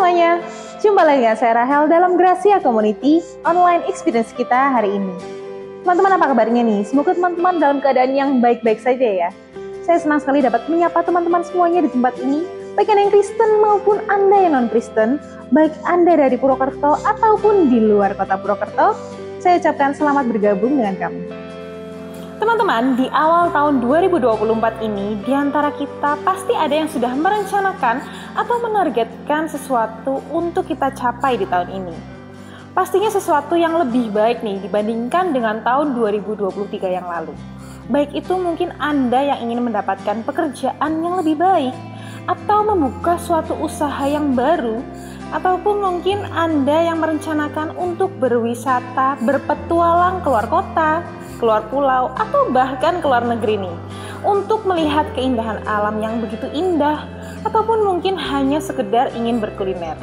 semuanya, jumpa lagi dengan saya Rahel dalam Gracia Community online experience kita hari ini. Teman-teman, apa kabarnya nih? Semoga teman-teman dalam keadaan yang baik-baik saja ya. Saya senang sekali dapat menyapa teman-teman semuanya di tempat ini, baik Anda yang Kristen maupun Anda yang non-Kristen, baik Anda dari Purwokerto ataupun di luar kota Purwokerto. Saya ucapkan selamat bergabung dengan kami. Teman-teman, di awal tahun 2024 ini, di antara kita pasti ada yang sudah merencanakan atau menargetkan sesuatu untuk kita capai di tahun ini. Pastinya sesuatu yang lebih baik nih dibandingkan dengan tahun 2023 yang lalu. Baik itu mungkin Anda yang ingin mendapatkan pekerjaan yang lebih baik, atau membuka suatu usaha yang baru, ataupun mungkin Anda yang merencanakan untuk berwisata, berpetualang keluar kota, keluar pulau, atau bahkan keluar negeri nih, untuk melihat keindahan alam yang begitu indah, ataupun mungkin hanya sekedar ingin berkuliner.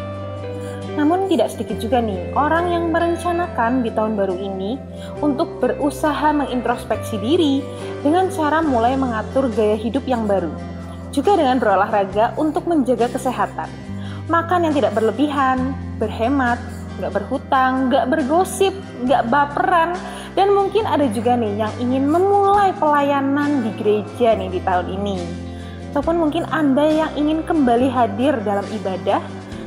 Namun tidak sedikit juga nih orang yang merencanakan di tahun baru ini untuk berusaha mengintrospeksi diri dengan cara mulai mengatur gaya hidup yang baru, juga dengan berolahraga untuk menjaga kesehatan, makan yang tidak berlebihan, berhemat, nggak berhutang, nggak bergosip, nggak baperan, dan mungkin ada juga nih yang ingin memulai pelayanan di gereja nih di tahun ini. Ataupun mungkin Anda yang ingin kembali hadir dalam ibadah,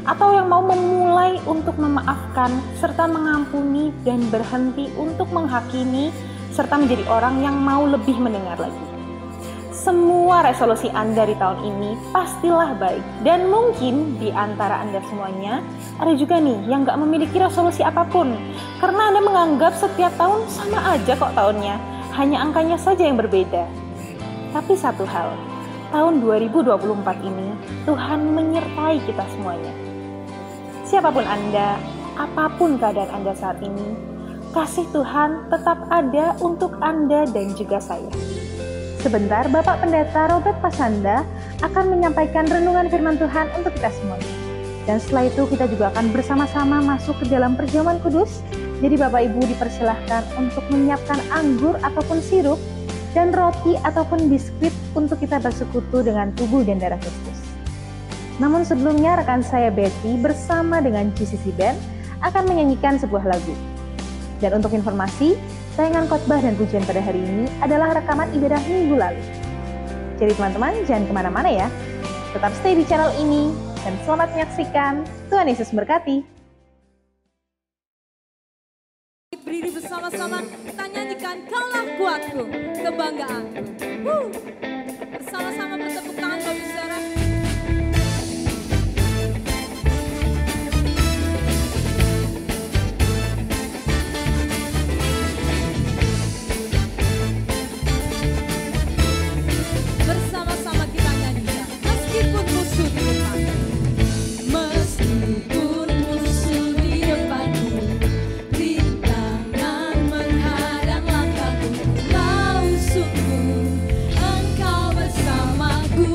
atau yang mau memulai untuk memaafkan, serta mengampuni dan berhenti untuk menghakimi, serta menjadi orang yang mau lebih mendengar lagi. Semua resolusi Anda di tahun ini pastilah baik, dan mungkin di antara Anda semuanya ada juga nih yang gak memiliki resolusi apapun, karena Anda menganggap setiap tahun sama aja kok tahunnya, hanya angkanya saja yang berbeda. Tapi satu hal, tahun 2024 ini Tuhan menyertai kita semuanya. Siapapun Anda, apapun keadaan Anda saat ini, kasih Tuhan tetap ada untuk Anda dan juga saya. Sebentar, Bapak Pendeta Robert Pasanda akan menyampaikan renungan firman Tuhan untuk kita semua. Dan setelah itu kita juga akan bersama-sama masuk ke dalam perjamuan kudus. Jadi Bapak Ibu dipersilahkan untuk menyiapkan anggur ataupun sirup dan roti ataupun biskuit untuk kita bersekutu dengan tubuh dan darah Kristus. Namun sebelumnya rekan saya Betty bersama dengan GCC Band akan menyanyikan sebuah lagu. Dan untuk informasi, tayangan khotbah dan pujian pada hari ini adalah rekaman ibadah minggu lalu. Jadi teman-teman jangan kemana-mana ya. Tetap stay di channel ini dan selamat menyaksikan. Tuhan Yesus memberkati. Berdiri bersama-sama kita nyanyikan Kaulah Kuatku, Kebanggaanku. Bersama-sama bertepuk tangan Bapak Saudara. Bersama-sama kita nyanyikan meskipun musuh di depan. Meskipun musuh di depanku, rintangan menghadang langkahku, kau sungguh engkau bersamaku.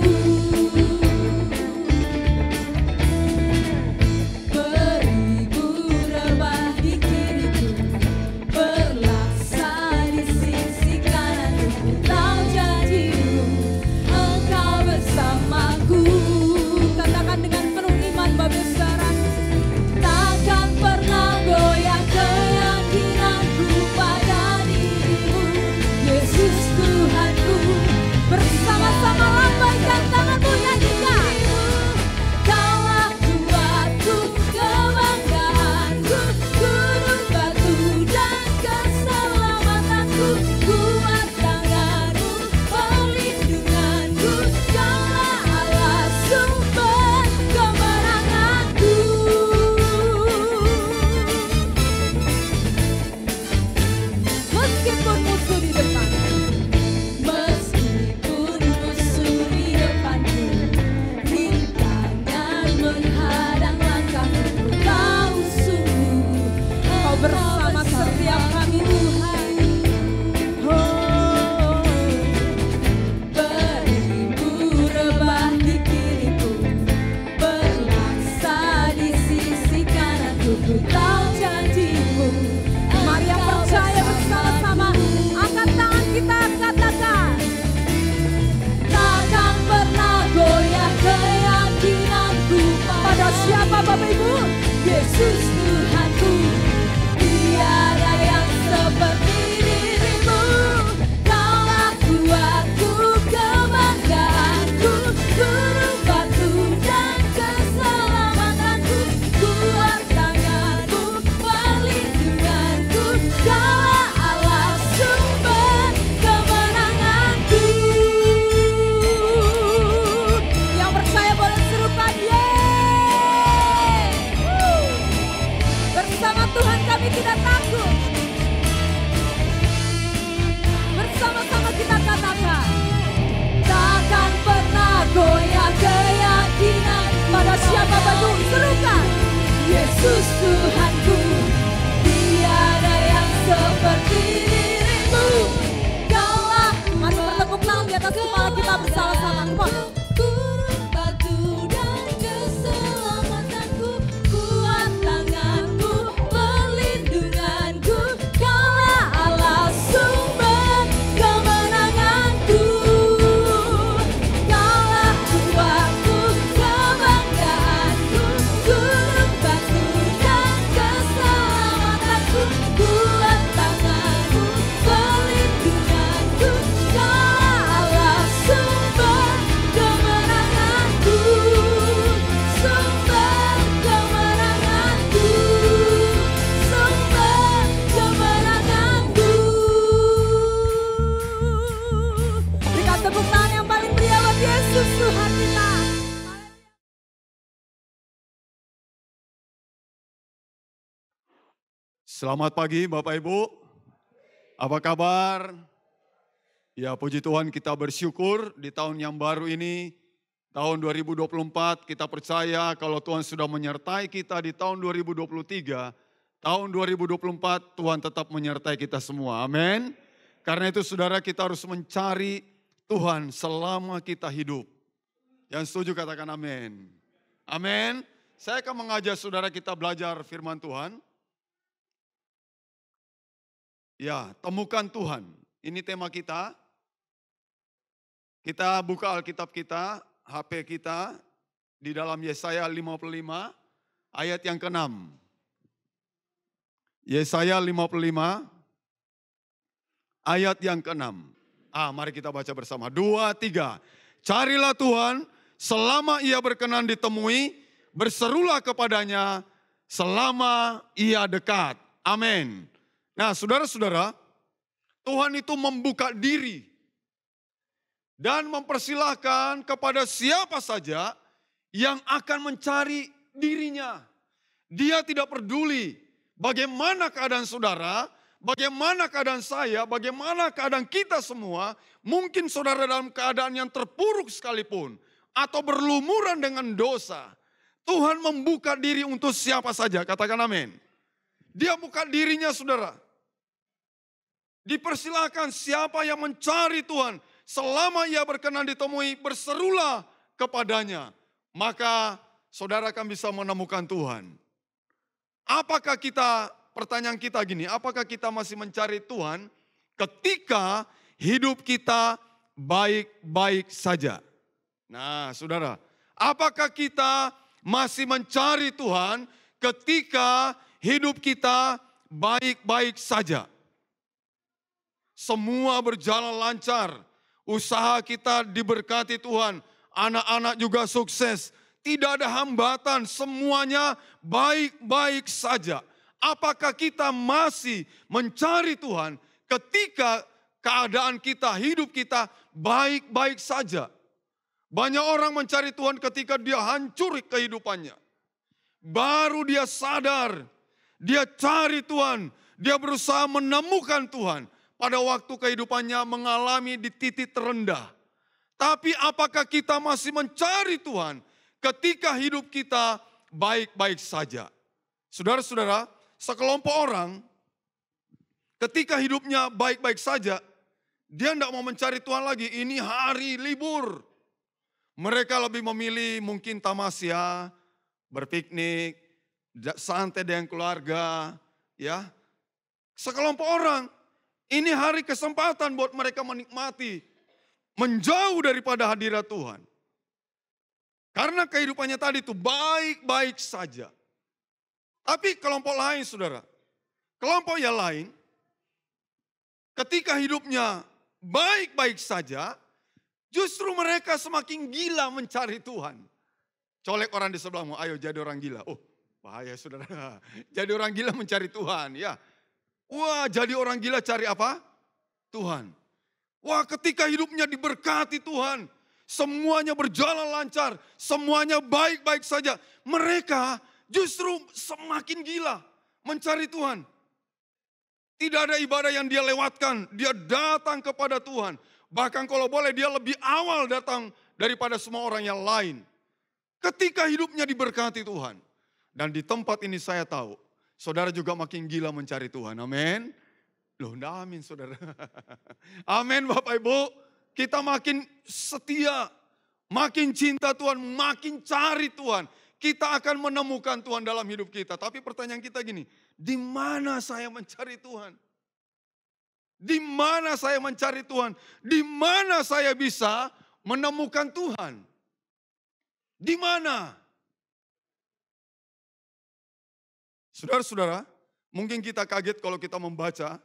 tidak takut. Bersama-sama kita katakan, takkan pernah goyah keyakinan pada siapa pun. Serukan, Yesus Tuhanku, tiada yang seperti dirimu. Kaulah, mari bertepuk tangan di atas kepala kita bersama-sama. Come on. Selamat pagi Bapak Ibu, apa kabar? Ya puji Tuhan, kita bersyukur di tahun yang baru ini, tahun 2024, kita percaya kalau Tuhan sudah menyertai kita di tahun 2023, tahun 2024 Tuhan tetap menyertai kita semua, amin. Karena itu saudara, kita harus mencari Tuhan selama kita hidup. Yang setuju katakan amin. Amin. Saya akan mengajak saudara kita belajar firman Tuhan. Ya, temukan Tuhan. Ini tema kita. Kita buka Alkitab kita, HP kita, di dalam Yesaya 55, ayat yang ke-6. Yesaya 55, ayat yang ke-6. Mari kita baca bersama. 2, 3. Carilah Tuhan, selama ia berkenan ditemui, berserulah kepadanya, selama ia dekat. Amin. Nah, saudara-saudara, Tuhan itu membuka diri dan mempersilahkan kepada siapa saja yang akan mencari dirinya. Dia tidak peduli bagaimana keadaan saudara, bagaimana keadaan saya, bagaimana keadaan kita semua. Mungkin saudara dalam keadaan yang terpuruk sekalipun atau berlumuran dengan dosa. Tuhan membuka diri untuk siapa saja, katakan amin. Dia buka dirinya saudara. Dipersilakan siapa yang mencari Tuhan, selama ia berkenan ditemui, berserulah kepadanya. Maka saudara akan bisa menemukan Tuhan. Apakah kita, pertanyaan kita gini, apakah kita masih mencari Tuhan ketika hidup kita baik-baik saja? Nah saudara, apakah kita masih mencari Tuhan ketika hidup kita baik-baik saja? Semua berjalan lancar, usaha kita diberkati Tuhan, anak-anak juga sukses, tidak ada hambatan, semuanya baik-baik saja. Apakah kita masih mencari Tuhan ketika keadaan kita, hidup kita baik-baik saja? Banyak orang mencari Tuhan ketika dia hancur kehidupannya. Baru dia sadar, dia cari Tuhan, dia berusaha menemukan Tuhan. Pada waktu kehidupannya mengalami di titik terendah. Tapi apakah kita masih mencari Tuhan ketika hidup kita baik-baik saja? Saudara-saudara, sekelompok orang ketika hidupnya baik-baik saja, dia tidak mau mencari Tuhan lagi. Ini hari libur. Mereka lebih memilih mungkin tamasya, berpiknik, santai dengan keluarga. Ya, sekelompok orang. Ini hari kesempatan buat mereka menikmati, menjauh daripada hadirat Tuhan. Karena kehidupannya tadi itu baik-baik saja. Tapi kelompok lain saudara, kelompok yang lain, ketika hidupnya baik-baik saja, justru mereka semakin gila mencari Tuhan. Colek orang di sebelahmu, ayo jadi orang gila. Oh bahaya saudara, jadi orang gila mencari Tuhan ya. Wah, jadi orang gila cari apa? Tuhan. Wah, ketika hidupnya diberkati Tuhan, semuanya berjalan lancar, semuanya baik-baik saja. Mereka justru semakin gila mencari Tuhan. Tidak ada ibadah yang dia lewatkan. Dia datang kepada Tuhan. Bahkan kalau boleh dia lebih awal datang daripada semua orang yang lain. Ketika hidupnya diberkati Tuhan. Dan di tempat ini saya tahu, saudara juga makin gila mencari Tuhan. Amin. Loh, enggak amin saudara. Amin Bapak Ibu. Kita makin setia, makin cinta Tuhan, makin cari Tuhan. Kita akan menemukan Tuhan dalam hidup kita. Tapi pertanyaan kita gini, di mana saya mencari Tuhan? Di mana saya mencari Tuhan? Di mana saya bisa menemukan Tuhan? Di mana? Saudara-saudara, mungkin kita kaget kalau kita membaca.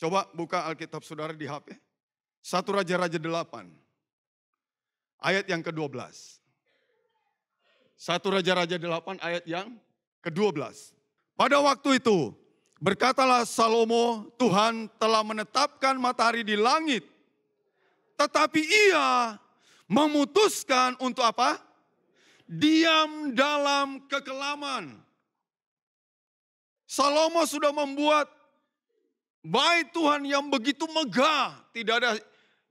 Coba buka Alkitab saudara di HP. 1 Raja-Raja 8. Ayat yang ke-12. 1 Raja-Raja 8 ayat yang ke-12. Pada waktu itu, berkatalah Salomo, Tuhan telah menetapkan matahari di langit. Tetapi ia memutuskan untuk apa? Diam dalam kekelaman. Salomo sudah membuat bait Tuhan yang begitu megah. Tidak ada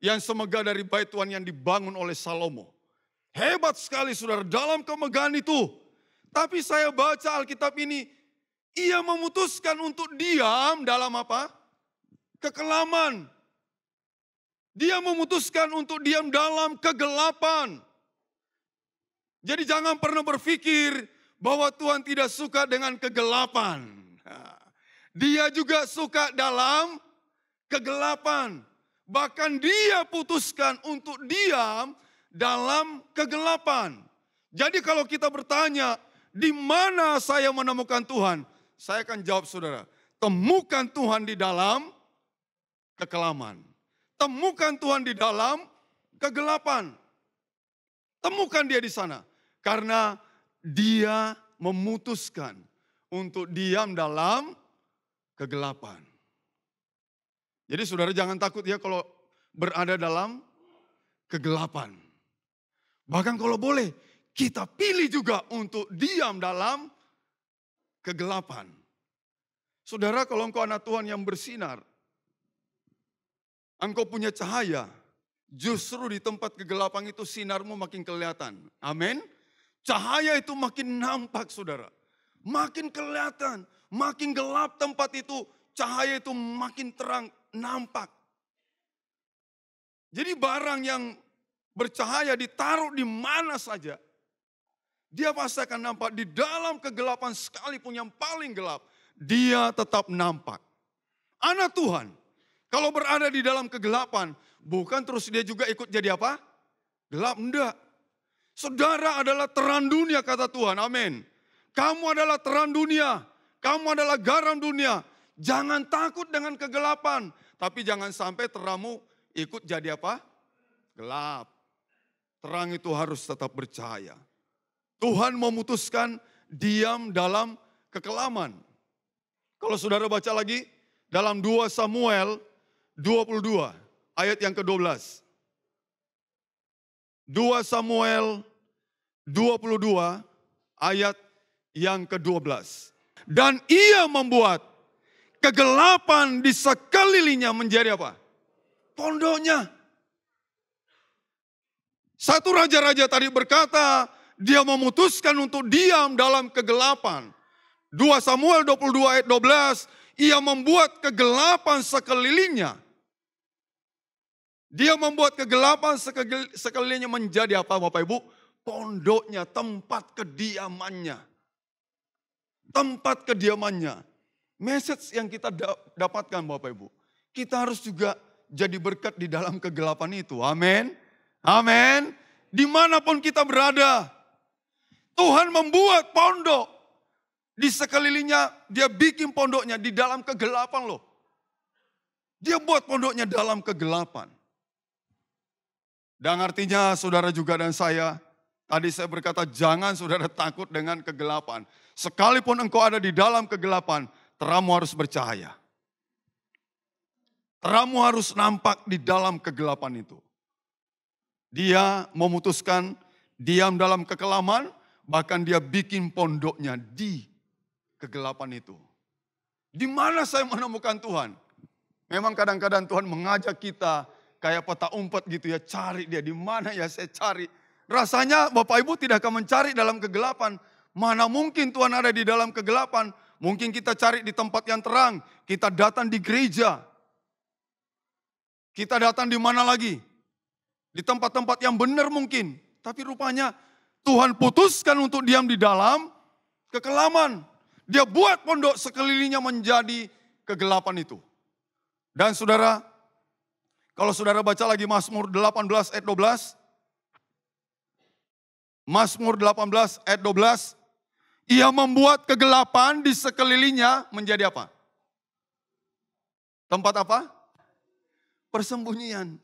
yang semegah dari bait Tuhan yang dibangun oleh Salomo. Hebat sekali saudara dalam kemegahan itu. Tapi saya baca Alkitab ini, ia memutuskan untuk diam dalam apa? Kekelaman. Dia memutuskan untuk diam dalam kegelapan. Jadi jangan pernah berpikir bahwa Tuhan tidak suka dengan kegelapan. Dia juga suka dalam kegelapan. Bahkan dia putuskan untuk diam dalam kegelapan. Jadi kalau kita bertanya, di mana saya menemukan Tuhan? Saya akan jawab saudara, temukan Tuhan di dalam kekelaman. Temukan Tuhan di dalam kegelapan. Temukan dia di sana. Karena dia memutuskan untuk diam dalam kegelapan. Jadi saudara jangan takut ya kalau berada dalam kegelapan. Bahkan kalau boleh kita pilih juga untuk diam dalam kegelapan. Saudara kalau engkau anak Tuhan yang bersinar, engkau punya cahaya, justru di tempat kegelapan itu sinarmu makin kelihatan. Amin. Cahaya itu makin nampak saudara. Makin kelihatan, makin gelap tempat itu, cahaya itu makin terang, nampak. Jadi barang yang bercahaya ditaruh di mana saja, dia pasti akan nampak. Di dalam kegelapan sekalipun yang paling gelap, dia tetap nampak. Anak Tuhan, kalau berada di dalam kegelapan, bukan terus dia juga ikut jadi apa? Gelap, enggak. Saudara adalah terang dunia kata Tuhan, amin. Kamu adalah terang dunia, kamu adalah garam dunia. Jangan takut dengan kegelapan, tapi jangan sampai terangmu ikut jadi apa? Gelap. Terang itu harus tetap bercahaya. Tuhan memutuskan diam dalam kekelaman. Kalau saudara baca lagi dalam 2 Samuel 22 ayat yang ke-12. 2 Samuel 22 ayat yang ke-12. Dan ia membuat kegelapan di sekelilingnya menjadi apa? Pondoknya. Satu raja-raja tadi berkata, dia memutuskan untuk diam dalam kegelapan. 2 Samuel 22 ayat 12, ia membuat kegelapan sekelilingnya. Dia membuat kegelapan sekelilingnya menjadi apa Bapak Ibu? Pondoknya, tempat kediamannya. Tempat kediamannya. Message yang kita dapatkan Bapak Ibu. Kita harus juga jadi berkat di dalam kegelapan itu. Amin. Amin. Dimanapun kita berada. Tuhan membuat pondok. Di sekelilingnya dia bikin pondoknya di dalam kegelapan loh. Dia buat pondoknya dalam kegelapan. Dan artinya saudara juga dan saya, tadi saya berkata jangan saudara takut dengan kegelapan. Sekalipun engkau ada di dalam kegelapan, terangmu harus bercahaya. Terangmu harus nampak di dalam kegelapan itu. Dia memutuskan diam dalam kekelaman, bahkan dia bikin pondoknya di kegelapan itu. Di mana saya menemukan Tuhan? Memang kadang-kadang Tuhan mengajak kita kayak peta umpet gitu ya. Cari dia, di mana ya saya cari. Rasanya Bapak Ibu tidak akan mencari dalam kegelapan. Mana mungkin Tuhan ada di dalam kegelapan. Mungkin kita cari di tempat yang terang. Kita datang di gereja. Kita datang di mana lagi? Di tempat-tempat yang benar mungkin. Tapi rupanya Tuhan putuskan untuk diam di dalam kekelaman. Dia buat pondok sekelilingnya menjadi kegelapan itu. Dan saudara, kalau saudara baca lagi Mazmur 18 ayat 12. Mazmur 18 ayat 12. Ia membuat kegelapan di sekelilingnya menjadi apa? Tempat apa? Persembunyian.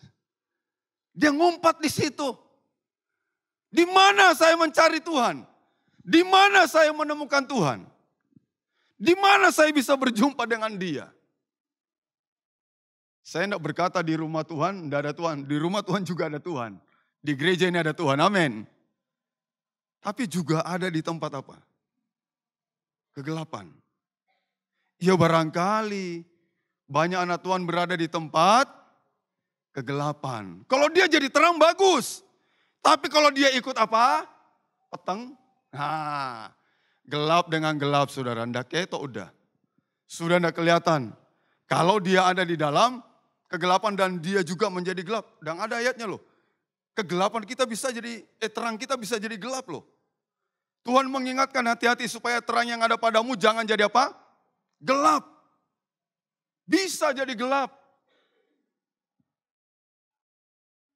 Dia ngumpat di situ. Di mana saya mencari Tuhan? Di mana saya menemukan Tuhan? Di mana saya bisa berjumpa dengan Dia? Saya tidak berkata di rumah Tuhan tidak ada Tuhan. Di rumah Tuhan juga ada Tuhan. Di gereja ini ada Tuhan, amin. Tapi juga ada di tempat apa? Kegelapan. Ya barangkali banyak anak Tuhan berada di tempat kegelapan. Kalau dia jadi terang bagus. Tapi kalau dia ikut apa? Peteng. Nah, gelap dengan gelap saudara. Ndak ketok udah. Sudah ndak kelihatan. Kalau dia ada di dalam kegelapan dan dia juga menjadi gelap. Dan ada ayatnya loh. Kegelapan kita bisa jadi, terang kita bisa jadi gelap loh. Tuhan mengingatkan hati-hati supaya terang yang ada padamu jangan jadi apa? Gelap. Bisa jadi gelap.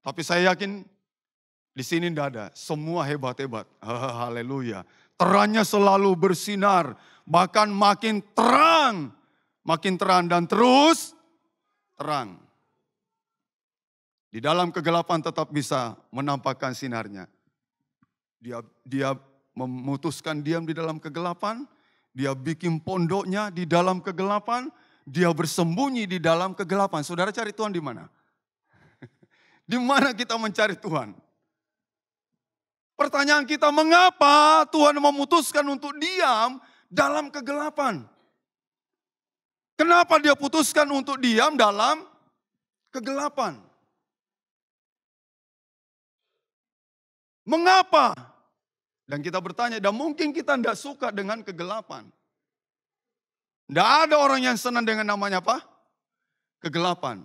Tapi saya yakin di sini tidak ada. Semua hebat-hebat. Haleluya. Terangnya selalu bersinar. Bahkan makin terang. Makin terang dan terus terang. Di dalam kegelapan tetap bisa menampakkan sinarnya. Dia memutuskan diam di dalam kegelapan. Dia bikin pondoknya di dalam kegelapan. Dia bersembunyi di dalam kegelapan. Saudara cari Tuhan di mana? Di mana kita mencari Tuhan? Pertanyaan kita, mengapa Tuhan memutuskan untuk diam dalam kegelapan? Kenapa dia putuskan untuk diam dalam kegelapan? Mengapa? Dan kita bertanya, dan mungkin kita tidak suka dengan kegelapan. Tidak ada orang yang senang dengan namanya apa? Kegelapan.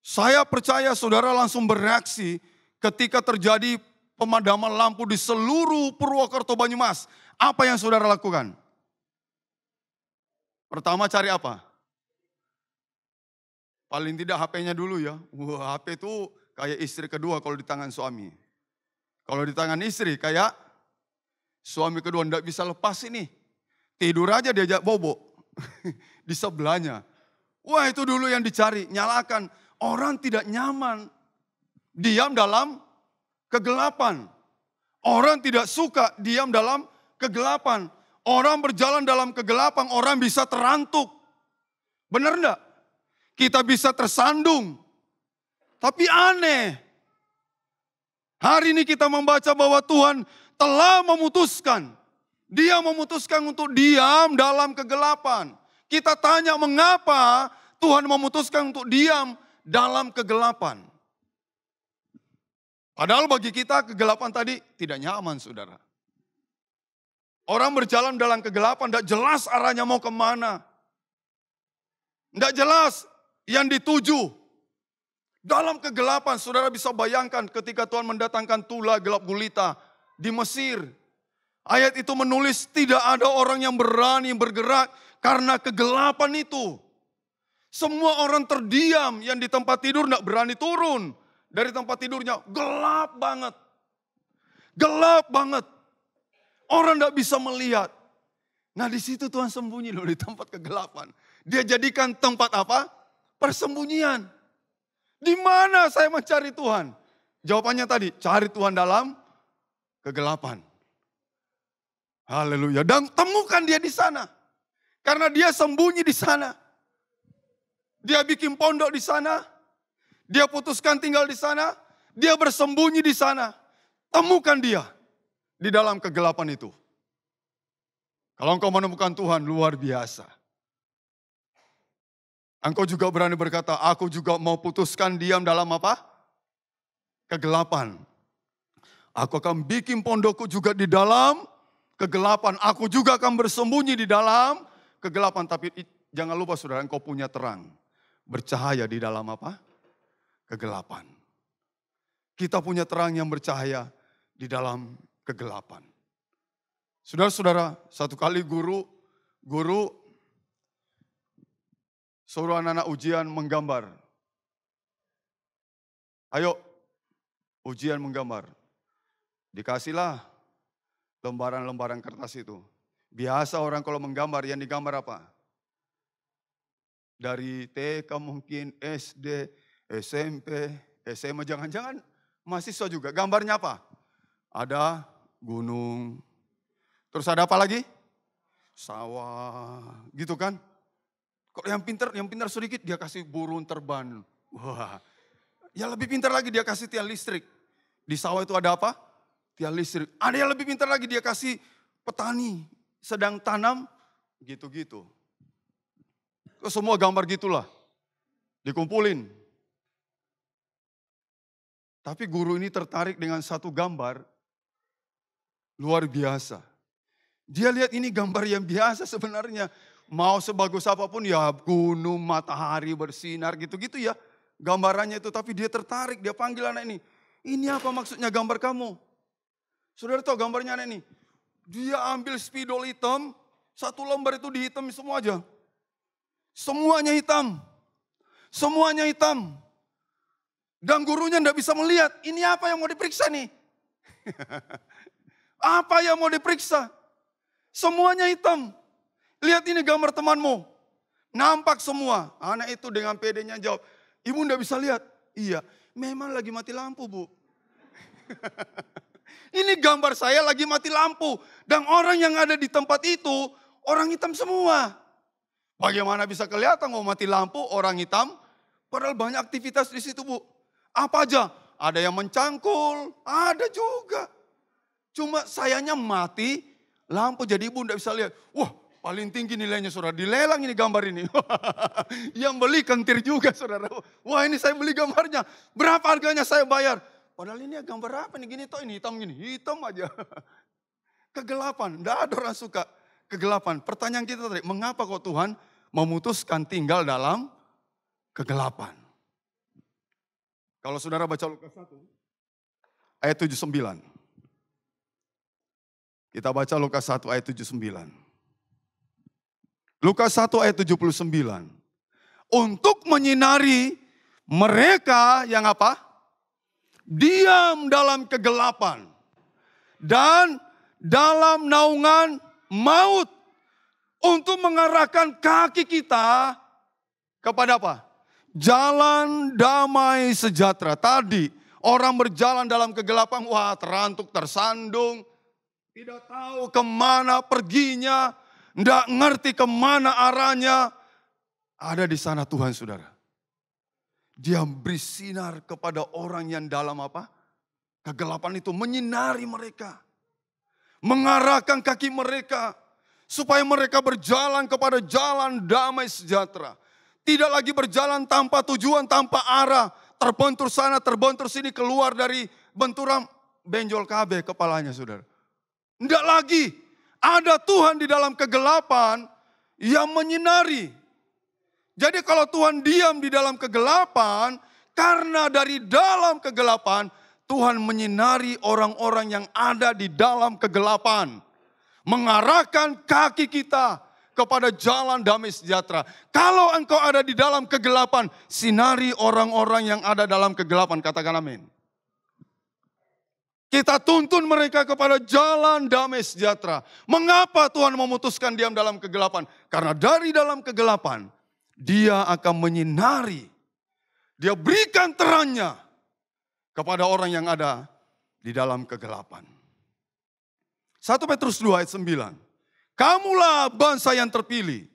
Saya percaya saudara langsung bereaksi ketika terjadi pemadaman lampu di seluruh Purwokerto Banyumas. Apa yang saudara lakukan? Pertama cari apa? Paling tidak HP-nya dulu ya. Wah, HP itu kayak istri kedua kalau di tangan suami. Kalau di tangan istri kayak suami kedua tidak bisa lepas ini. Tidur aja diajak bobo. Di sebelahnya. Wah itu dulu yang dicari. Nyalakan. Orang tidak nyaman. Diam dalam kegelapan. Orang tidak suka diam dalam kegelapan. Orang berjalan dalam kegelapan, orang bisa terantuk. Benar enggak? Kita bisa tersandung. Tapi aneh. Hari ini kita membaca bahwa Tuhan telah memutuskan. Dia memutuskan untuk diam dalam kegelapan. Kita tanya mengapa Tuhan memutuskan untuk diam dalam kegelapan. Padahal bagi kita kegelapan tadi tidak nyaman saudara. Orang berjalan dalam kegelapan tidak jelas arahnya mau kemana. Tidak jelas yang dituju. Dalam kegelapan saudara bisa bayangkan ketika Tuhan mendatangkan tula gelap gulita di Mesir. Ayat itu menulis tidak ada orang yang berani bergerak karena kegelapan itu. Semua orang terdiam yang di tempat tidur tidak berani turun. Dari tempat tidurnya gelap banget. Gelap banget. Orang tidak bisa melihat. Nah di situ Tuhan sembunyi loh di tempat kegelapan. Dia jadikan tempat apa? Persembunyian. Di mana saya mencari Tuhan? Jawabannya tadi, cari Tuhan dalam kegelapan. Haleluya. Dan temukan dia di sana. Karena dia sembunyi di sana. Dia bikin pondok di sana. Dia putuskan tinggal di sana. Dia bersembunyi di sana. Temukan dia di dalam kegelapan itu. Kalau engkau menemukan Tuhan luar biasa. Engkau juga berani berkata, aku juga mau putuskan diam dalam apa? Kegelapan. Aku akan bikin pondokku juga di dalam kegelapan. Aku juga akan bersembunyi di dalam kegelapan. Tapi jangan lupa saudara, engkau punya terang. Bercahaya di dalam apa? Kegelapan. Kita punya terang yang bercahaya di dalam kegelapan. Saudara-saudara, satu kali guru suruh anak-anak ujian menggambar. Ayo, ujian menggambar. Dikasihlah lembaran-lembaran kertas itu. Biasa orang kalau menggambar, yang digambar apa? Dari TK mungkin, SD, SMP, SMA, jangan-jangan mahasiswa juga. Gambarnya apa? Ada gunung. Terus ada apa lagi? Sawah, gitu kan? Kok yang pintar sedikit dia kasih burung terbang. Wah, yang lebih pintar lagi dia kasih tiang listrik. Di sawah itu ada apa? Tiang listrik. Ada yang lebih pintar lagi dia kasih petani sedang tanam, gitu-gitu. Semua gambar gitulah, dikumpulin. Tapi guru ini tertarik dengan satu gambar luar biasa. Dia lihat ini gambar yang biasa sebenarnya. Mau sebagus apapun ya gunung, matahari bersinar gitu-gitu ya. Gambarannya itu, tapi dia tertarik, dia panggil anak ini. Ini apa maksudnya gambar kamu? Saudara tahu gambarnya anak ini? Dia ambil spidol hitam, satu lembar itu dihitam semua aja. Semuanya hitam. Semuanya hitam. Dan gurunya tidak bisa melihat, ini apa yang mau diperiksa nih? Apa yang mau diperiksa? Semuanya hitam. Lihat ini gambar temanmu. Nampak semua. Anak itu dengan pedenya jawab, ibu tidak bisa lihat. Iya, memang lagi mati lampu bu. Ini gambar saya lagi mati lampu. Dan orang yang ada di tempat itu, orang hitam semua. Bagaimana bisa kelihatan mau mati lampu, orang hitam? Padahal banyak aktivitas di situ bu. Apa aja? Ada yang mencangkul, ada juga. Cuma sayangnya mati lampu, jadi ibu tidak bisa lihat. Wah, paling tinggi nilainya saudara, dilelang ini gambar ini. Yang beli kentir juga saudara. Wah ini saya beli gambarnya, berapa harganya saya bayar. Padahal ini gambar apa nih, gini toh ini hitam gini, hitam aja. Kegelapan, tidak ada orang suka kegelapan. Pertanyaan kita tadi, mengapa kok Tuhan memutuskan tinggal dalam kegelapan? Kalau saudara baca Lukas 1, ayat 79. Kita baca Lukas 1 ayat 79. Lukas 1 ayat 79. Untuk menyinari mereka yang apa? Diam dalam kegelapan. Dan dalam naungan maut. Untuk mengarahkan kaki kita kepada apa? Jalan damai sejahtera. Tadi orang berjalan dalam kegelapan. Wah terantuk, tersandung. Tidak tahu kemana perginya. Tidak ngerti kemana arahnya. Ada di sana Tuhan saudara. Dia beri sinar kepada orang yang dalam apa? Kegelapan itu menyinari mereka. Mengarahkan kaki mereka. Supaya mereka berjalan kepada jalan damai sejahtera. Tidak lagi berjalan tanpa tujuan, tanpa arah. Terbentur sana, terbentur sini, keluar dari benturan benjol KB kepalanya saudara. Tidak lagi. Ada Tuhan di dalam kegelapan yang menyinari. Jadi kalau Tuhan diam di dalam kegelapan, karena dari dalam kegelapan, Tuhan menyinari orang-orang yang ada di dalam kegelapan. Mengarahkan kaki kita kepada jalan damai sejahtera. Kalau engkau ada di dalam kegelapan, sinari orang-orang yang ada dalam kegelapan. Katakan amin. Kita tuntun mereka kepada jalan damai sejahtera. Mengapa Tuhan memutuskan diam dalam kegelapan? Karena dari dalam kegelapan, Dia akan menyinari. Dia berikan terangnya kepada orang yang ada di dalam kegelapan. 1 Petrus 2 ayat 9. Kamulah bangsa yang terpilih,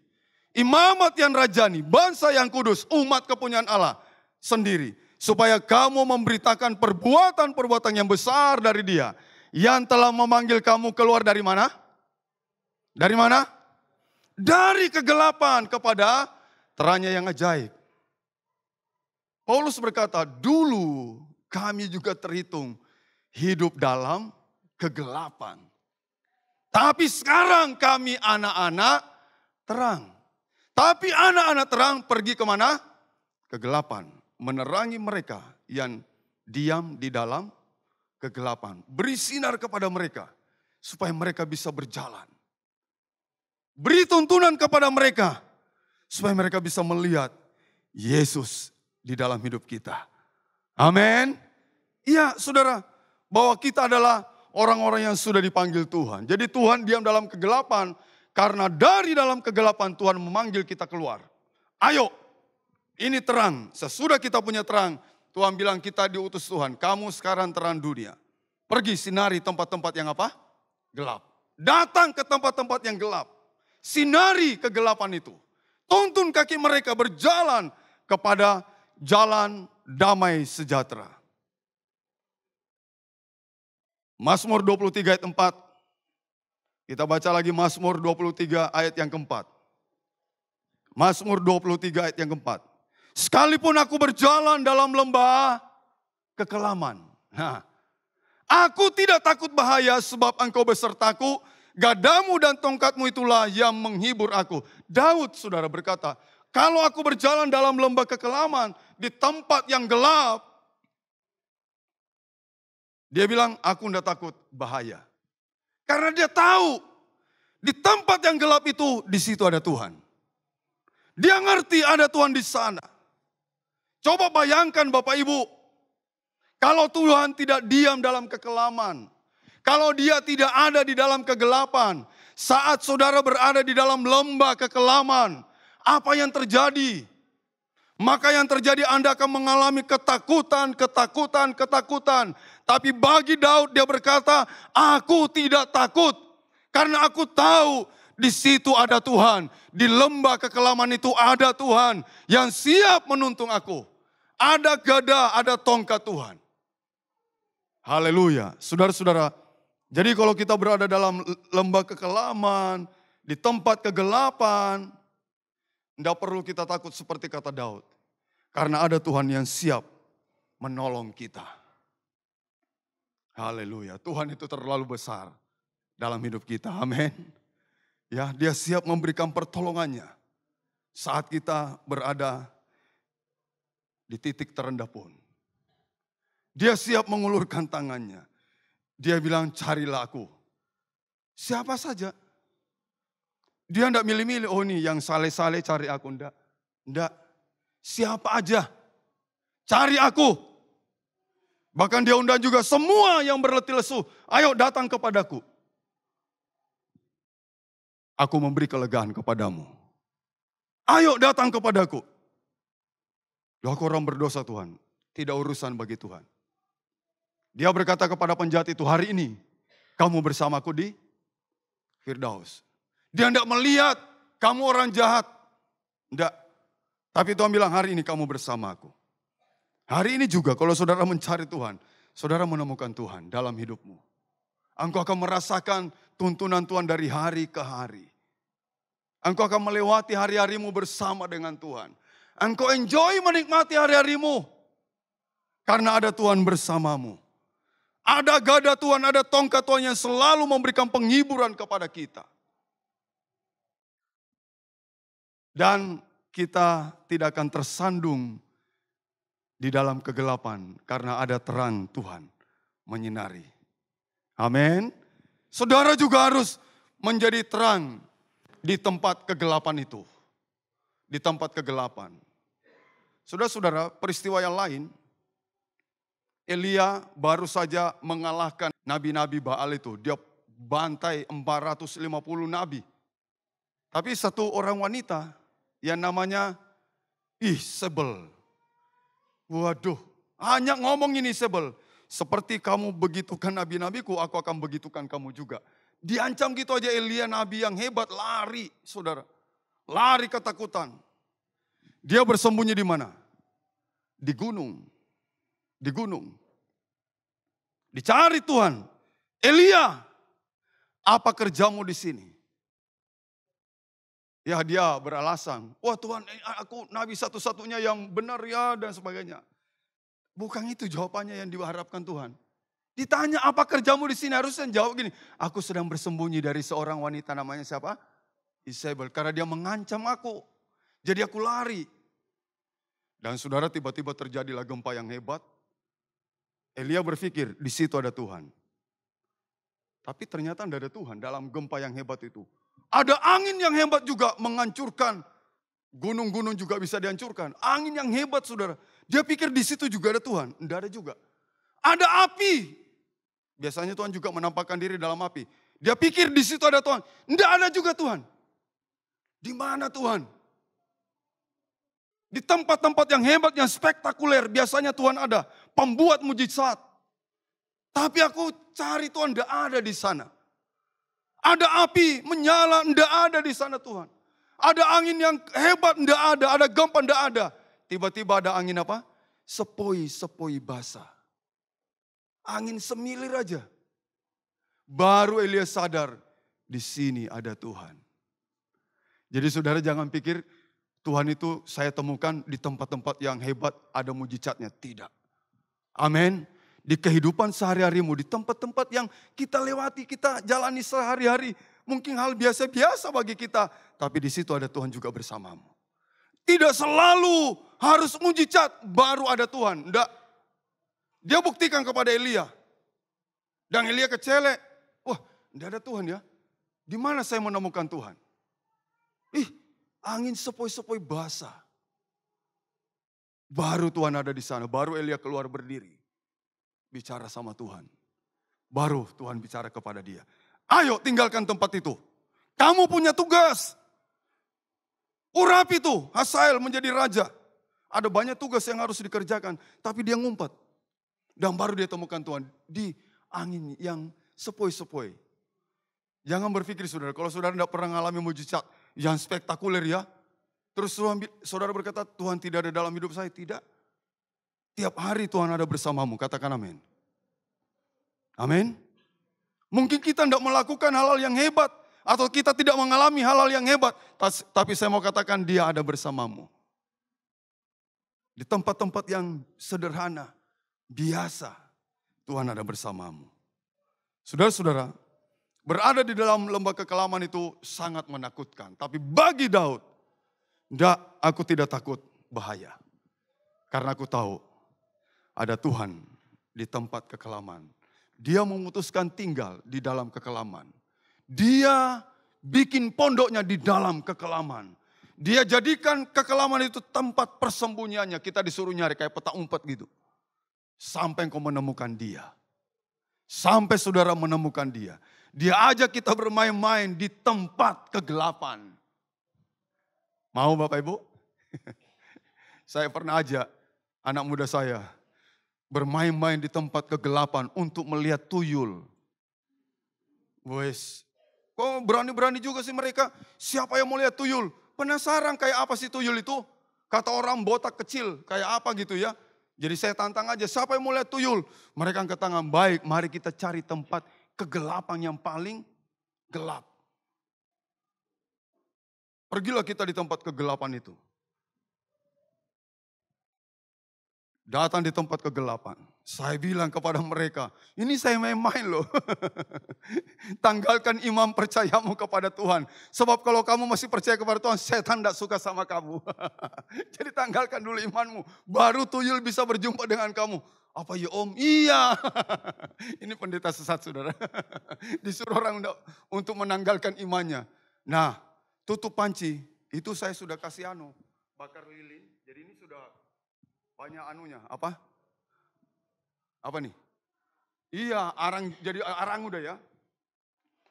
imamat yang rajani, bangsa yang kudus, umat kepunyaan Allah sendiri. Supaya kamu memberitakan perbuatan-perbuatan yang besar dari Dia. Yang telah memanggil kamu keluar dari mana? Dari mana? Dari kegelapan kepada terangnya yang ajaib. Paulus berkata, dulu kami juga terhitung hidup dalam kegelapan. Tapi sekarang kami anak-anak terang. Tapi anak-anak terang pergi kemana? Kegelapan. Menerangi mereka yang diam di dalam kegelapan. Beri sinar kepada mereka supaya mereka bisa berjalan. Beri tuntunan kepada mereka supaya mereka bisa melihat Yesus di dalam hidup kita. Amin. Iya, saudara, bahwa kita adalah orang-orang yang sudah dipanggil Tuhan. Jadi Tuhan diam dalam kegelapan, karena dari dalam kegelapan Tuhan memanggil kita keluar. Ayo, ini terang. Sesudah kita punya terang, Tuhan bilang kita diutus Tuhan. Kamu sekarang terang dunia. Pergi sinari tempat-tempat yang apa? Gelap. Datang ke tempat-tempat yang gelap. Sinari kegelapan itu. Tuntun kaki mereka berjalan kepada jalan damai sejahtera. Mazmur 23 ayat 4. Kita baca lagi Mazmur 23 ayat yang keempat. Mazmur 23 ayat yang keempat. Sekalipun aku berjalan dalam lembah kekelaman. Nah, aku tidak takut bahaya sebab engkau besertaku. Gadamu dan tongkatmu itulah yang menghibur aku. Daud, saudara, berkata, kalau aku berjalan dalam lembah kekelaman di tempat yang gelap, dia bilang, aku tidak takut bahaya. Karena dia tahu, di tempat yang gelap itu, di situ ada Tuhan. Dia ngerti ada Tuhan di sana. Coba bayangkan Bapak Ibu, kalau Tuhan tidak diam dalam kekelaman, kalau dia tidak ada di dalam kegelapan, saat saudara berada di dalam lembah kekelaman, apa yang terjadi? Maka yang terjadi Anda akan mengalami ketakutan. Tapi bagi Daud dia berkata, aku tidak takut. Karena aku tahu di situ ada Tuhan. Di lembah kekelaman itu ada Tuhan yang siap menuntun aku. Ada gada, ada tongkat Tuhan. Haleluya. Saudara-saudara, jadi kalau kita berada dalam lembah kekelaman, di tempat kegelapan, tidak perlu kita takut seperti kata Daud. Karena ada Tuhan yang siap menolong kita. Haleluya. Tuhan itu terlalu besar dalam hidup kita. Amin. Ya, dia siap memberikan pertolongannya saat kita berada di titik terendah pun. Dia siap mengulurkan tangannya. Dia bilang, carilah aku. Siapa saja. Dia tidak milih-milih, oh ini yang saleh-saleh cari aku. Tidak. Siapa aja. Cari aku. Bahkan dia undang juga semua yang berletih lesu. Ayo datang kepadaku. Aku memberi kelegaan kepadamu. Ayo datang kepadaku. Loh, aku orang berdosa Tuhan. Tidak urusan bagi Tuhan. Dia berkata kepada penjahat itu, hari ini kamu bersamaku di Firdaus. Dia tidak melihat kamu orang jahat. Tidak. Tapi Tuhan bilang, hari ini kamu bersama aku. Hari ini juga kalau saudara mencari Tuhan, saudara menemukan Tuhan dalam hidupmu. Engkau akan merasakan tuntunan Tuhan dari hari ke hari. Engkau akan melewati hari-harimu bersama dengan Tuhan. Engkau enjoy menikmati hari-harimu. Karena ada Tuhan bersamamu. Ada gada Tuhan, ada tongkat Tuhan yang selalu memberikan penghiburan kepada kita. Dan kita tidak akan tersandung di dalam kegelapan karena ada terang Tuhan menyinari. Amin. Saudara juga harus menjadi terang di tempat kegelapan itu. Di tempat kegelapan. Saudara-saudara, peristiwa yang lain, Elia baru saja mengalahkan nabi-nabi Baal itu. Dia bantai 450 nabi. Tapi satu orang wanita yang namanya Isabel. Waduh, hanya ngomong ini Isabel. Seperti kamu begitukan nabi-nabiku, aku akan begitukan kamu juga. Diancam gitu aja Elia, nabi yang hebat, lari saudara. Lari ketakutan. Dia bersembunyi di mana? Di gunung. Di gunung. Dicari Tuhan. Elia, apa kerjamu di sini? Ya dia beralasan, wah Tuhan aku nabi satu-satunya yang benar ya dan sebagainya. Bukan itu jawabannya yang diharapkan Tuhan. Ditanya apa kerjamu di sini, harusnya jawab gini, aku sedang bersembunyi dari seorang wanita namanya siapa? Isabel, karena dia mengancam aku. Jadi aku lari. Dan saudara tiba-tiba terjadilah gempa yang hebat. Elia berpikir di situ ada Tuhan. Tapi ternyata tidak ada Tuhan dalam gempa yang hebat itu. Ada angin yang hebat juga menghancurkan. Gunung-gunung juga bisa dihancurkan. Angin yang hebat saudara. Dia pikir di situ juga ada Tuhan. Tidak ada juga. Ada api. Biasanya Tuhan juga menampakkan diri dalam api. Dia pikir di situ ada Tuhan. Tidak ada juga Tuhan. Di mana Tuhan? Di tempat-tempat yang hebat, yang spektakuler. Biasanya Tuhan ada. Pembuat mujizat. Tapi aku cari Tuhan, tidak ada di sana. Ada api menyala, tidak ada di sana Tuhan. Ada angin yang hebat, tidak ada. Ada gempa, tidak ada. Tiba-tiba ada angin apa? Sepoi-sepoi basah. Angin semilir aja. Baru Elia sadar, di sini ada Tuhan. Jadi saudara jangan pikir Tuhan itu saya temukan di tempat-tempat yang hebat ada mujizatnya. Tidak. Amin. Di kehidupan sehari-harimu, di tempat-tempat yang kita lewati, kita jalani sehari-hari. Mungkin hal biasa-biasa bagi kita. Tapi di situ ada Tuhan juga bersamamu. Tidak selalu harus mujizat baru ada Tuhan. Tidak. Dia buktikan kepada Elia. Dan Elia kecelek. Wah, tidak ada Tuhan ya. Di mana saya menemukan Tuhan? Angin sepoi-sepoi basah. Baru Tuhan ada di sana. Baru Elia keluar berdiri. Bicara sama Tuhan. Baru Tuhan bicara kepada dia. Ayo tinggalkan tempat itu. Kamu punya tugas. Urapi itu. Hazael menjadi raja. Ada banyak tugas yang harus dikerjakan. Tapi dia ngumpet. Dan baru dia temukan Tuhan. Di angin yang sepoi-sepoi. Jangan berpikir saudara. Kalau saudara tidak pernah mengalami mujizat yang spektakuler ya. Terus saudara berkata Tuhan tidak ada dalam hidup saya. Tidak. Tiap hari Tuhan ada bersamamu, katakan amin. Amin. Mungkin kita tidak melakukan hal-hal yang hebat. Atau kita tidak mengalami hal-hal yang hebat. Tapi saya mau katakan dia ada bersamamu. Di tempat-tempat yang sederhana, biasa, Tuhan ada bersamamu. Saudara-saudara, berada di dalam lembah kekelaman itu sangat menakutkan. Tapi bagi Daud, aku tidak takut bahaya. Karena aku tahu, ada Tuhan di tempat kekelaman. Dia memutuskan tinggal di dalam kekelaman. Dia bikin pondoknya di dalam kekelaman. Dia jadikan kekelaman itu tempat persembunyiannya. Kita disuruh nyari kayak peta umpet gitu. Sampai engkau menemukan dia. Sampai saudara menemukan dia. Dia ajak kita bermain-main di tempat kegelapan. Mau Bapak Ibu? Saya pernah ajak anak muda saya bermain-main di tempat kegelapan untuk melihat tuyul. Wes, kok berani-berani juga sih mereka? Siapa yang mau lihat tuyul? Penasaran kayak apa sih tuyul itu? Kata orang botak kecil, kayak apa gitu ya. Jadi saya tantang aja, siapa yang mau lihat tuyul? Mereka angkat tangan, baik mari kita cari tempat kegelapan yang paling gelap. Pergilah kita di tempat kegelapan itu. Datang di tempat kegelapan. Saya bilang kepada mereka, ini saya main-main loh. Tanggalkan iman percayamu kepada Tuhan. Sebab kalau kamu masih percaya kepada Tuhan, setan tidak suka sama kamu. Jadi tanggalkan dulu imanmu. Baru tuyul bisa berjumpa dengan kamu. Apa ya om? Iya. Ini pendeta sesat saudara. Disuruh orang untuk menanggalkan imannya. Nah, tutup panci. Itu saya sudah kasih bakar lilin. Jadi ini sudah banyak anunya, apa? Apa nih? Iya, jadi arang udah ya.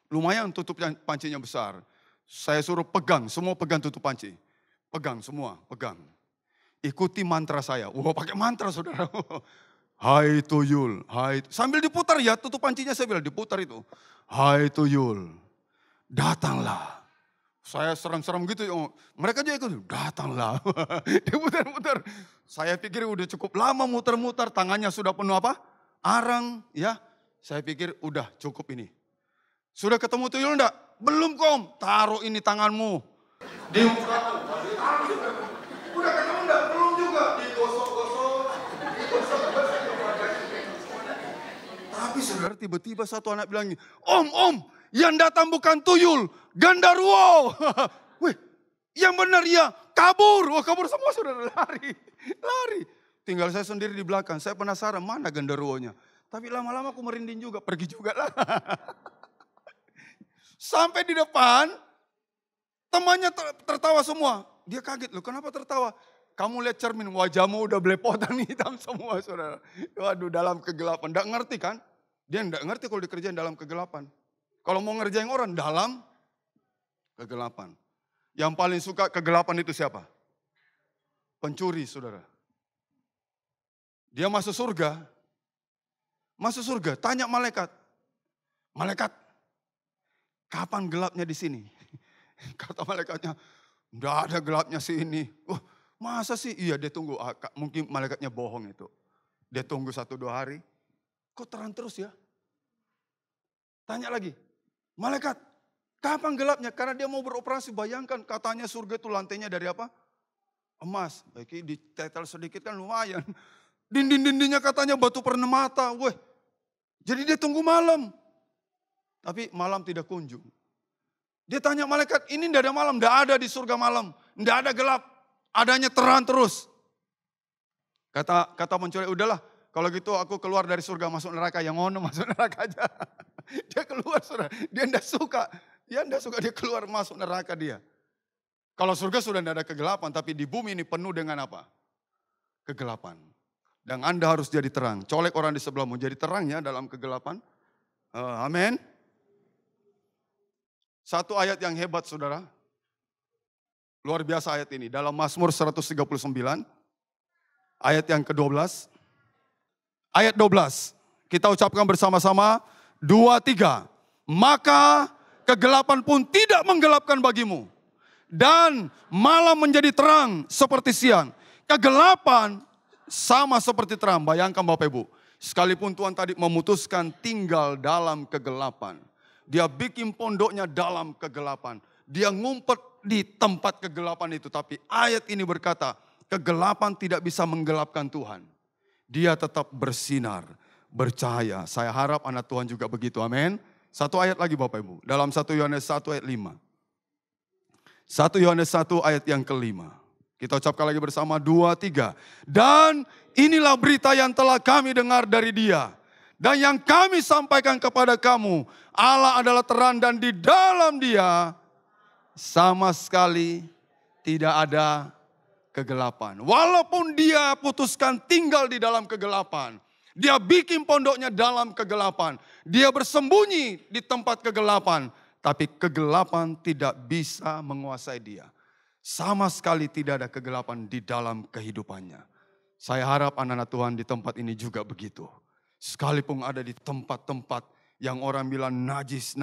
Lumayan tutup pancinya besar. Saya suruh pegang, semua pegang tutup panci. Pegang semua, pegang. Ikuti mantra saya. Wah, pakai mantra saudara. Hai tuyul, hai. Sambil diputar ya, tutup pancinya saya bilang diputar itu. Hai tuyul, datanglah. Saya serem-serem gitu, mereka juga ikut, datanglah. Diputar-putar. Saya pikir udah cukup lama muter-muter, tangannya sudah penuh apa? Arang, ya. Saya pikir udah cukup ini. Sudah ketemu tuyul enggak? Belum kom, taruh ini tanganmu. Di muka udah ketemu enggak? Belum juga. Digosok-gosok. Tapi saudara, tiba-tiba satu anak bilang, Om, yang datang bukan tuyul, genderuwo. Wih, yang benar ya, kabur. Wah, kabur semua saudara, lari. Tinggal saya sendiri di belakang, saya penasaran mana genderuwonya. Tapi lama-lama aku merinding juga, pergi juga lah. Sampai di depan, temannya tertawa semua. Dia kaget, loh kenapa tertawa? Kamu lihat cermin, wajahmu udah belepotan hitam semua saudara. Waduh, dalam kegelapan. Nggak ngerti kan? Dia nggak ngerti kalau dikerjain dalam kegelapan. Kalau mau ngerjain orang dalam kegelapan. Yang paling suka kegelapan itu siapa? Pencuri saudara. Dia masuk surga. Tanya malaikat. Malaikat, kapan gelapnya di sini? Kata malaikatnya, enggak ada gelapnya sini. Wah, masa sih? Iya, dia tunggu. Mungkin malaikatnya bohong itu. Dia tunggu 1-2 hari. Kok terang terus ya? Tanya lagi. Malaikat, kapan gelapnya? Karena dia mau beroperasi. Bayangkan katanya surga itu lantainya dari apa? Emas. Baik, ditetel sedikit kan lumayan. Dinding-dindingnya katanya batu permata. Weh, jadi dia tunggu malam. Tapi malam tidak kunjung. Dia tanya malaikat, ini tidak ada malam. Tidak ada di surga malam. Tidak ada gelap. Adanya terang terus. Kata pencuri, udahlah. Kalau gitu aku keluar dari surga masuk neraka. Yang ngono masuk neraka aja. Dia keluar saudara. Dia tidak suka. Dia keluar masuk neraka dia. Kalau surga sudah tidak ada kegelapan. Tapi di bumi ini penuh dengan apa? Kegelapan. Dan Anda harus jadi terang. Colek orang di sebelahmu. Jadi terangnya dalam kegelapan. Amin. Satu ayat yang hebat saudara. Luar biasa ayat ini. Dalam Mazmur 139. Ayat yang ke-12. Ayat 12. Kita ucapkan bersama-sama. 2, 3. Maka kegelapan pun tidak menggelapkan bagimu. Dan malam menjadi terang seperti siang. Kegelapan sama seperti terang. Bayangkan Bapak Ibu. Sekalipun Tuhan tadi memutuskan tinggal dalam kegelapan. Dia bikin pondoknya dalam kegelapan. Dia ngumpet di tempat kegelapan itu. Tapi ayat ini berkata, kegelapan tidak bisa menggelapkan Tuhan. Dia tetap bersinar, bercahaya. Saya harap anak Tuhan juga begitu, amin. Satu ayat lagi Bapak Ibu. Dalam 1 Yohanes 1 ayat 5. 1 Yohanes 1 ayat yang ke-5. Kita ucapkan lagi bersama 2, 3. Dan inilah berita yang telah kami dengar dari Dia. Dan yang kami sampaikan kepada kamu, Allah adalah terang dan di dalam Dia sama sekali tidak ada kegelapan. Walaupun Dia putuskan tinggal di dalam kegelapan, Dia bikin pondoknya dalam kegelapan, Dia bersembunyi di tempat kegelapan, tapi kegelapan tidak bisa menguasai Dia. Sama sekali tidak ada kegelapan di dalam kehidupannya. Saya harap anak-anak Tuhan di tempat ini juga begitu. Sekalipun ada di tempat-tempat yang orang bilang najis,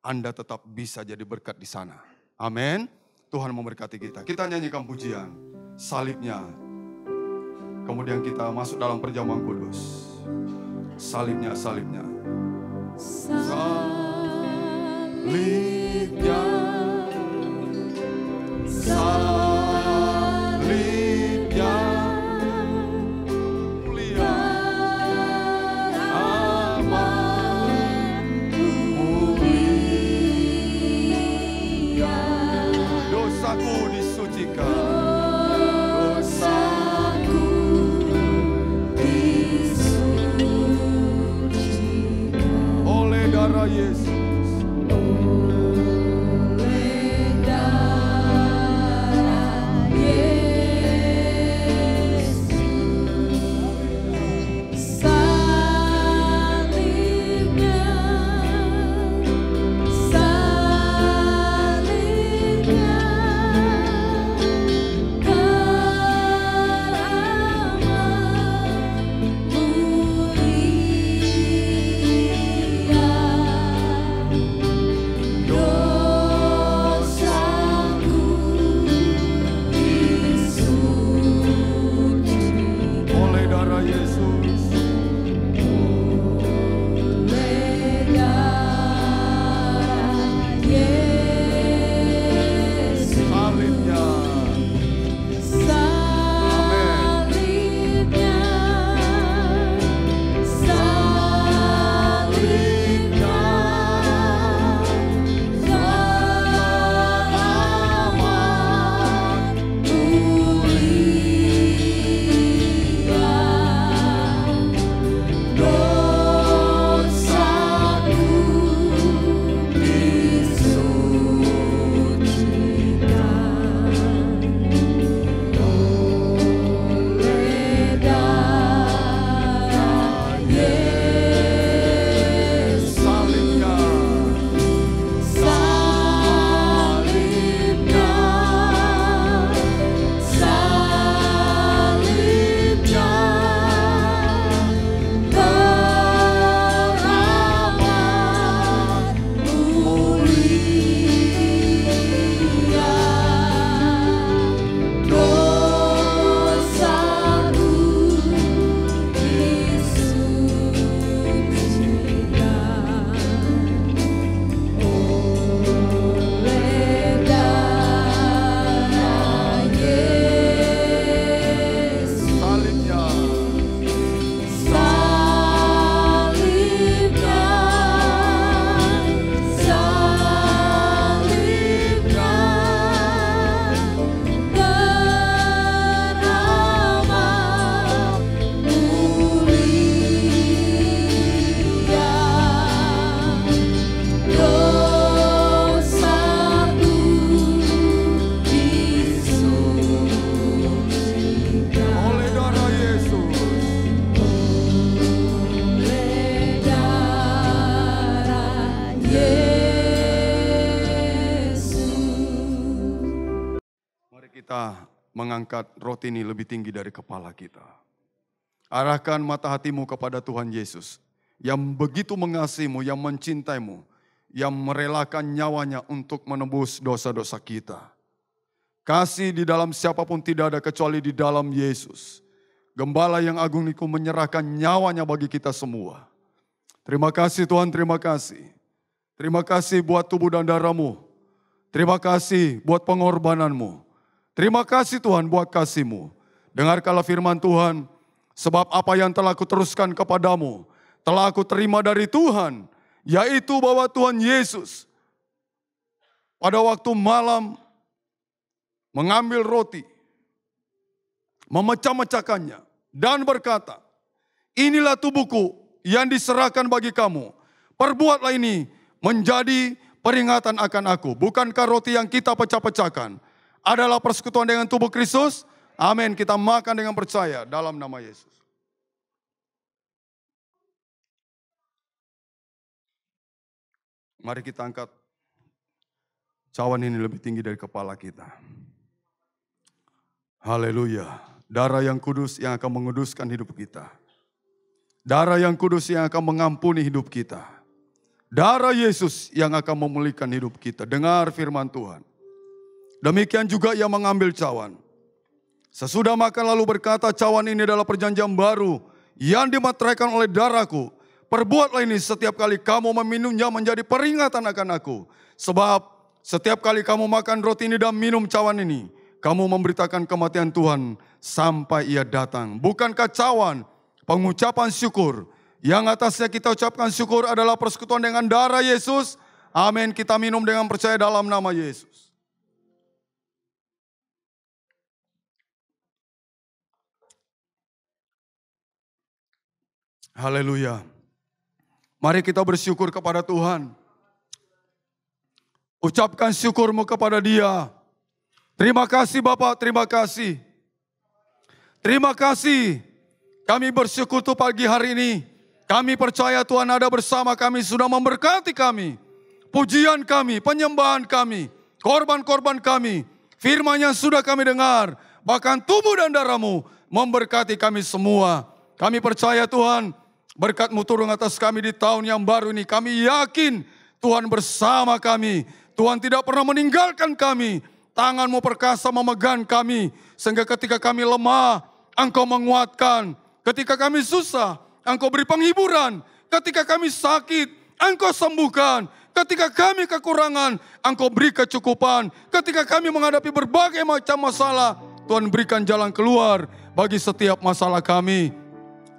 Anda tetap bisa jadi berkat di sana. Amin. Tuhan memberkati kita. Kita nyanyikan pujian salibnya. Kemudian kita masuk dalam perjamuan kudus. Salibnya. Salibnya. Mulia. Dosaku disucikan. Oleh darah Yesus. kita mengangkat roti ini lebih tinggi dari kepala kita. Arahkan mata hatimu kepada Tuhan Yesus yang begitu mengasihimu, yang mencintaimu, yang merelakan nyawanya untuk menebus dosa-dosa kita. Kasih di dalam siapapun tidak ada kecuali di dalam Yesus. Gembala yang agung itu menyerahkan nyawanya bagi kita semua. Terima kasih Tuhan, terima kasih. Terima kasih buat tubuh dan darah-Mu. Terima kasih buat pengorbananmu. Terima kasih Tuhan buat kasih-Mu. Dengarkanlah firman Tuhan, sebab apa yang telah kuteruskan kepadamu, telah aku terima dari Tuhan, yaitu bahwa Tuhan Yesus pada waktu malam mengambil roti, memecah-mecahkannya, dan berkata, inilah tubuhku yang diserahkan bagi kamu. Perbuatlah ini menjadi peringatan akan aku. Bukankah roti yang kita pecah-pecahkan adalah persekutuan dengan tubuh Kristus? Amin. Kita makan dengan percaya dalam nama Yesus. Mari kita angkat cawan ini lebih tinggi dari kepala kita. Haleluya. Darah yang kudus yang akan menguduskan hidup kita. Darah yang kudus yang akan mengampuni hidup kita. Darah Yesus yang akan memulihkan hidup kita. Dengar firman Tuhan. Demikian juga ia mengambil cawan. Sesudah makan lalu berkata, cawan ini adalah perjanjian baru yang dimateraikan oleh darahku. Perbuatlah ini setiap kali kamu meminumnya menjadi peringatan akan aku. Sebab setiap kali kamu makan roti ini dan minum cawan ini, kamu memberitakan kematian Tuhan sampai ia datang. Bukankah cawan pengucapan syukur yang atasnya kita ucapkan syukur adalah persekutuan dengan darah Yesus? Amin. Kita minum dengan percaya dalam nama Yesus. Haleluya. Mari kita bersyukur kepada Tuhan. Ucapkan syukurmu kepada Dia. Terima kasih Bapak, terima kasih. Terima kasih. Kami bersyukur tuh pagi hari ini. Kami percaya Tuhan ada bersama kami, sudah memberkati kami. Pujian kami, penyembahan kami, korban-korban kami. Firman-Nya sudah kami dengar. Bahkan tubuh dan darah-Mu memberkati kami semua. Kami percaya Tuhan, berkat-Mu turun atas kami di tahun yang baru ini. Kami yakin Tuhan bersama kami. Tuhan tidak pernah meninggalkan kami. Tangan-Mu perkasa memegang kami. Sehingga ketika kami lemah, Engkau menguatkan. Ketika kami susah, Engkau beri penghiburan. Ketika kami sakit, Engkau sembuhkan. Ketika kami kekurangan, Engkau beri kecukupan. Ketika kami menghadapi berbagai macam masalah, Tuhan berikan jalan keluar bagi setiap masalah kami.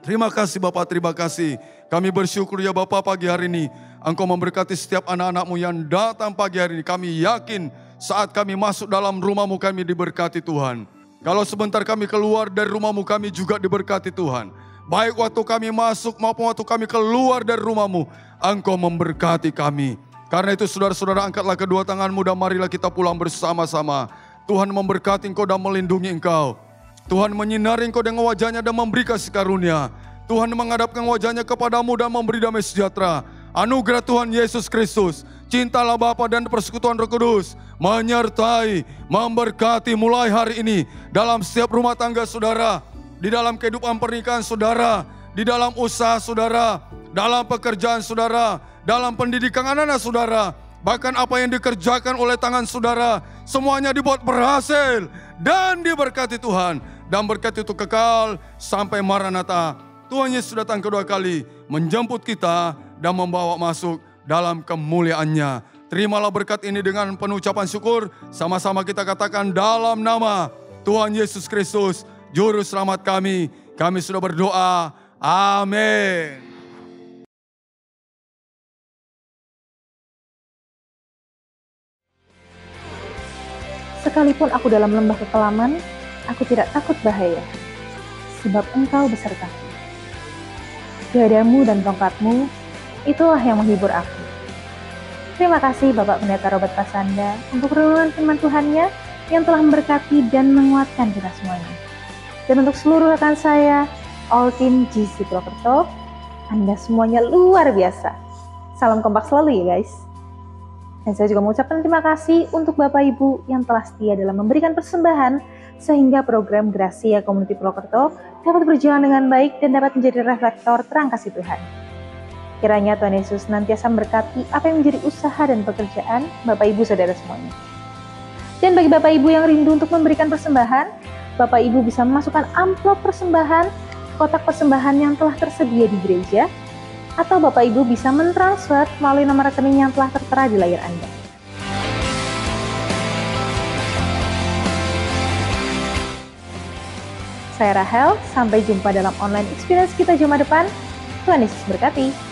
Terima kasih Bapak, terima kasih. Kami bersyukur ya Bapak pagi hari ini. Engkau memberkati setiap anak-anak-Mu yang datang pagi hari ini. Kami yakin saat kami masuk dalam rumah-Mu kami diberkati Tuhan. Kalau sebentar kami keluar dari rumah-Mu kami juga diberkati Tuhan. Baik waktu kami masuk maupun waktu kami keluar dari rumah-Mu, Engkau memberkati kami. Karena itu saudara-saudara, angkatlah kedua tangan-Mu dan marilah kita pulang bersama-sama. Tuhan memberkati engkau dan melindungi engkau. Tuhan menyinari engkau dengan wajah-Nya dan memberi kasih karunia. Tuhan menghadapkan wajah-Nya kepadamu dan memberi damai sejahtera. Anugerah Tuhan Yesus Kristus, cintalah Bapa dan persekutuan Roh Kudus menyertai, memberkati mulai hari ini dalam setiap rumah tangga saudara, di dalam kehidupan pernikahan saudara, di dalam usaha saudara, dalam pekerjaan saudara, dalam pendidikan anak-anak saudara, bahkan apa yang dikerjakan oleh tangan saudara, semuanya dibuat berhasil dan diberkati Tuhan. Dan berkat itu kekal sampai Maranatha. Tuhan Yesus datang kedua kali menjemput kita dan membawa masuk dalam kemuliaan-Nya. Terimalah berkat ini dengan penuh ucapan syukur. Sama-sama kita katakan dalam nama Tuhan Yesus Kristus, Juru Selamat kami. Kami sudah berdoa. Amin. Sekalipun aku dalam lembah kekelaman, aku tidak takut bahaya, sebab Engkau besertaku. Gadamu dan tongkat-Mu, itulah yang menghibur aku. Terima kasih Bapak Pendeta Robert Pasanda untuk renungan firman Tuhan-Nya yang telah memberkati dan menguatkan kita semuanya. Dan untuk seluruh rekan saya, all team GC Purwokerto, Anda semuanya luar biasa. Salam kompak selalu ya guys. Dan saya juga mengucapkan terima kasih untuk Bapak Ibu yang telah setia dalam memberikan persembahan sehingga program Gracia Community Purwokerto dapat berjalan dengan baik dan dapat menjadi reflektor terang kasih Tuhan. Kiranya Tuhan Yesus senantiasa memberkati apa yang menjadi usaha dan pekerjaan Bapak Ibu Saudara semuanya. Dan bagi Bapak Ibu yang rindu untuk memberikan persembahan, Bapak Ibu bisa memasukkan amplop persembahan, kotak persembahan yang telah tersedia di gereja, atau Bapak Ibu bisa mentransfer melalui nomor rekening yang telah tertera di layar Anda. Saya Rahel, sampai jumpa dalam online experience kita Jumat depan. Tuhan Yesus berkati.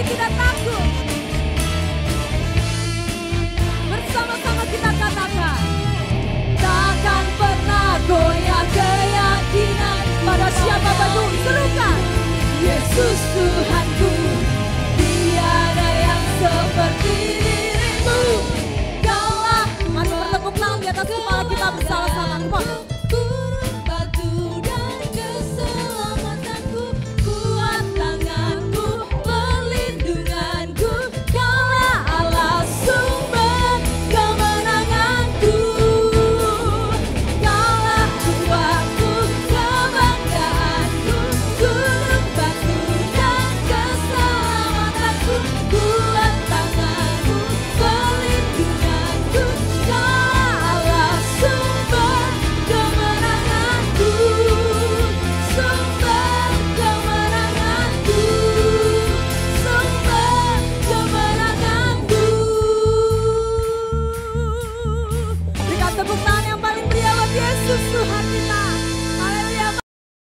Tidak takut. Bersama-sama kita katakan, takkan pernah goyah keyakinan pada siapa pun. Serukan, Yesus Tuhanku, tiada yang seperti dirimu. Kaulah, mari bertepuk tangan di atas kepala kita bersama-sama. Come on.